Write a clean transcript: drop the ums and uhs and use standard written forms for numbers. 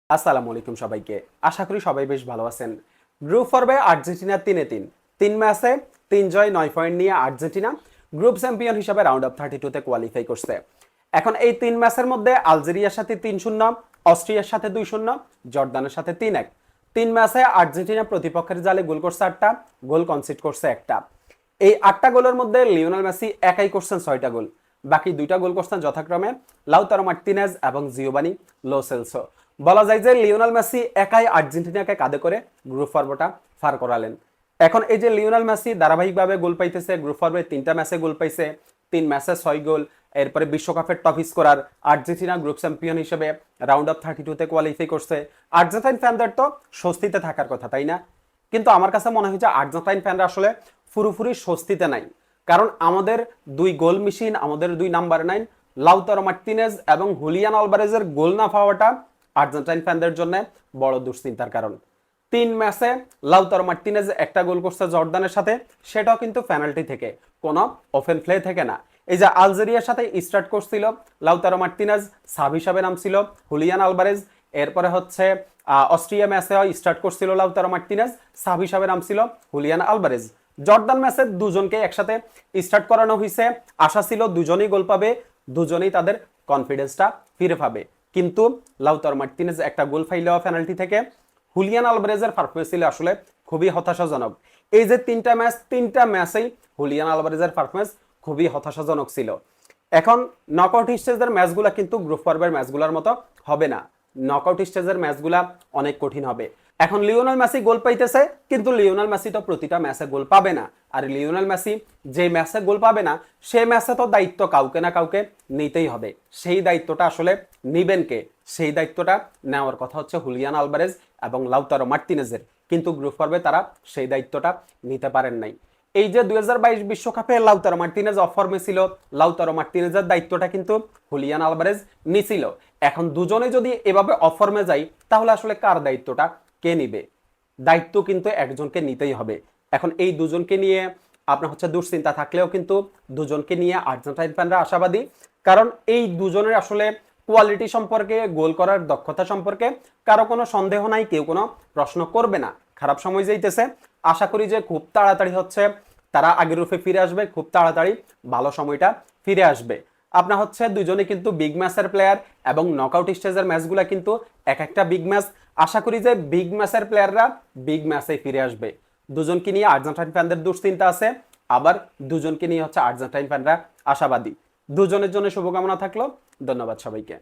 আসসালামু আলাইকুম সবাইকে। আশা করি সবাই বেশ ভালো আছেন। গ্রুপ পর্বে আর্জেন্টিনা 3-3, 3 ম্যাচে 3 জয় 9 পয়েন্ট নিয়ে আর্জেন্টিনা গ্রুপ চ্যাম্পিয়ন হিসেবে রাউন্ড অফ 32 তে কোয়ালিফাই করছে। এখন এই 3 ম্যাচের মধ্যে আলজেরিয়ার সাথে 3-0, অস্ট্রিয়ার সাথে 2-0, জর্দানের সাথে 3-1। 3 ম্যাচে আর্জেন্টিনা প্রতিপক্ষের জালে গোল করছে 8টা, গোল কনসিড করছে একটা। এই 8টা গোলের মধ্যে লিওনেল মেসি একাই করছেন 6টা গোল, বাকি 2টা গোল করছেন যথাক্রমে লাউতারো মার্টিনেজ এবং জিওবানি লো সেলসো। বলা যায় যে লিওনেল মেসি একাই আর্জেন্টিনাকে কাঁধে করে গ্রুপ পর্বটা পার করালেন। এখন এই যে লিওনেল মেসি ধারাবাহিকভাবে গোল পাইতেছে, গ্রুপ পর্বে 3টা ম্যাচে গোল পাইছে, 3 ম্যাচে 6 গোল। এরপরে বিশ্বকাপের top scorer, Argentina group champion হিসেবে রাউন্ড অফ 32 তে কোয়ালিফাই করছে। আর্জেন্টাইন ফ্যানদের তো স্বস্তিতে থাকার কথা, তাই না? কিন্তু আমার কাছে মনে হয় যে আর্জেন্টাইন ফ্যানরা আসলে পুরোপুরি স্বস্তিতে নাই। কারণ আমাদের 2 গোল মেশিন, আমাদের 2 নাম্বার 9 লাউতারো মার্টিনেজ এবং হুলিয়ান আলভারেজের গোল না পাওয়াটা আর্জেন্টাইন ফ্যানদের জন্য বড় দুশ্চিন্তার কারণ। 3 ম্যাচে লাউতারো মার্টিনেজ একটা গোল করছে জর্দানের সাথে, সেটাও কিন্তু পেনাল্টি থেকে, কোনো ওপেন প্লে থেকে না। এই যে আলজেরিয়ার সাথে স্টার্ট করছিল লাউতারো মার্টিনেজ, সাব হিসাবে নামছিল হুলিয়ান আলভারেজ। এরপরে হচ্ছে অস্ট্রিয়া ম্যাচে স্টার্ট করছিল লাউতারো মার্টিনেজ, সাব হিসাবে নামছিল হুলিয়ান আলভারেজ। জর্দান ম্যাচে দুজনকে একসাথে স্টার্ট করানো হয়েছে, আশা ছিল দুজনেই গোল পাবে, দুজনেই তাদের কনফিডেন্সটা ফিরে পাবে। কিন্তু লাউতারো মার্টিনেজ একটা গোল ফাইলেও পেনাল্টি থেকে। হুলিয়ান আলভারেজের পারফরমেন্স ছিল আসলে খুবই হতাশাজনক। এই যে 3টা ম্যাচেই হুলিয়ান আলভারেজের পারফরমেন্স খুবই হতাশাজনক ছিল। এখন নকআউট স্টেজের ম্যাচগুলা কিন্তু গ্রুপ পর্বের ম্যাচগুলোর মতো হবে না। নকআউট স্টেজের ম্যাচগুলা অনেক কঠিন হবে। এখন লিওনেল মেসি গোল পাইতেছে, কিন্তু লিওনেল মেসি তো প্রতিটা ম্যাচে গোল পাবে না। আর লিওনেল মেসি যে ম্যাচে গোল পাবে না, সেই ম্যাচে তো দায়িত্ব কাউকে না কাউকে নিতেই হবে। সেই দায়িত্বটা আসলে নিবেন কে? সেই দায়িত্বটা নেওয়ার কথা হচ্ছে হুলিয়ান আলভারেজ এবং লাউতারো মার্টিনেজের, কিন্তু গ্রুপ পর্বে তারা সেই দায়িত্বটা নিতে পারেন নাই। এই যে 2022 বিশ্বকাপে লাউতারো মার্টিনেজ অফ ফর্মে ছিল, লাউতারো মার্টিনেজের দায়িত্বটা কিন্তু হুলিয়ান আলভারেজ নিছিল। এখন দুজনে যদি এভাবে অফ ফর্মে যাই, তাহলে আসলে কার দায়িত্বটা কে নিবে? দায়িত্ব কিন্তু একজনকে নিতেই হবে। এখন এই দুজনকে নিয়ে আপনার হচ্ছে দুশ্চিন্তা থাকলেও কিন্তু দুজনকে নিয়ে আর্জেন্টাইন ফ্যানরা আশাবাদী। কারণ এই দুজনের আসলে কোয়ালিটি সম্পর্কে, গোল করার দক্ষতা সম্পর্কে কারো কোনো সন্দেহ নাই, কেউ কোনো প্রশ্ন করবে না। খারাপ সময় যাইতেছে, আশা করি যে খুব তাড়াতাড়ি হচ্ছে তারা আগের রূপে ফিরে আসবে, খুব তাড়াতাড়ি ভালো সময়টা ফিরে আসবে। আপনার হচ্ছে দুজনে কিন্তু বিগ ম্যাচের প্লেয়ার এবং নকআউট স্টেজের ম্যাচগুলো কিন্তু এক একটা বিগ ম্যাচ। আশা করি যে বিগ ম্যাচের প্লেয়াররা বিগ ম্যাচে ফিরে আসবে। দুজনকে নিয়ে আর্জেন্টাইন ফ্যানদের দুশ্চিন্তা আছে, আবার দুজনকে নিয়ে হচ্ছে আর্জেন্টাইন ফ্যানরা আশাবাদী। দুজনের জন্য শুভকামনা থাকলো। ধন্যবাদ সবাইকে।